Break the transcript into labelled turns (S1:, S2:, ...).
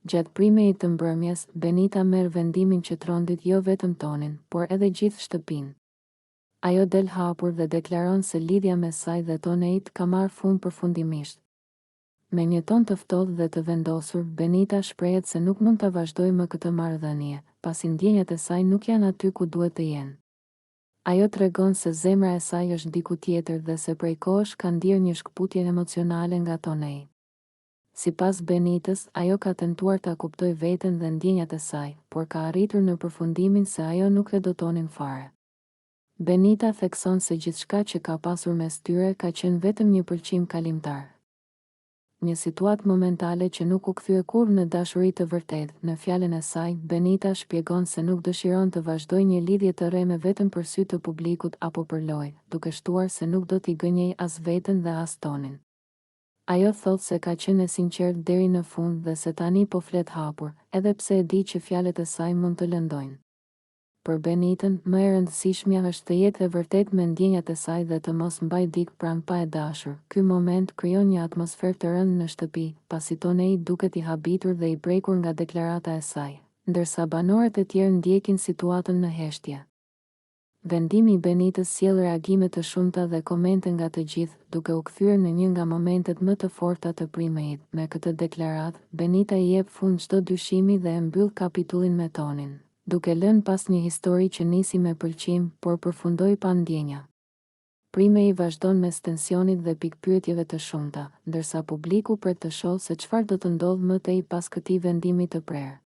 S1: Gjatë primejit të mbrëmjes, Benita merr vendimin që trondit jo vetëm Tonin, por edhe gjithë shtëpinë. Ajo del hapur dhe deklaron se lidhja me saj dhe Toneit ka marrë fund përfundimisht. Me një ton të ftohtë dhe të vendosur, Benita shprehet se nuk mund ta vazhdojë më këtë marrëdhënie, pasi ndjenjat e saj nuk janë aty ku duhet të jenë. Ajo tregon se zemra e saj është diku tjetër dhe se prej kohësh ka ndier një shkputje emocionale nga Tonei. Sipas Benitës, ajo ka tentuar ta kuptojë veten dhe ndjenjat e saj, por ka arritur në përfundimin se ajo nuk e do Tonin fare. Benita thekson se gjithçka që ka pasur mes tyre ka qenë vetëm një pëlqim kalimtar. Një situatë momentale që nuk u kthye kurrë në dashuri të vërtetë. Në fjalën e saj, Benita shpjegon se nuk dëshiron të vazhdojë një lidhje të re me vetëm për sy të publikut apo për lojë, duke shtuar se nuk do t'i gënjej as veten dhe as Tonin. Ajo thot se ka qenë e sinqertë deri në fund dhe se tani po flet hapur, edhe pse e di që fjalët e saj mund të lëndojnë. Për Benitën, më e rëndësishmja është të jetë e vërtetë me ndjenjat e saj dhe të mos mbajë dikë pranë pa e dashur. Ky moment krijon një atmosferë të rëndë në shtëpi, pasi Tonei duket i habitur dhe i prekur nga deklarata e saj, ndërsa banorët e tjerë ndjekin situatën në heshtje. Vendimi i Benitës sjell reagime të shumta dhe komente nga të gjithë, duke u kthyer në një nga momentet më të forta të primejit. Me këtë deklaratë, Benita i jep fund çdo dyshimi dhe e mbyll kapitullin me Tonin, duke lënë pas një histori që nisi me pëlqim, por përfundoi pa ndjenja. Primei vazhdon mes tensionit dhe pikpyetjeve të shumta, ndërsa publiku pret të shohë se çfarë do të ndodhë më tej pas këtij vendimi të prerë.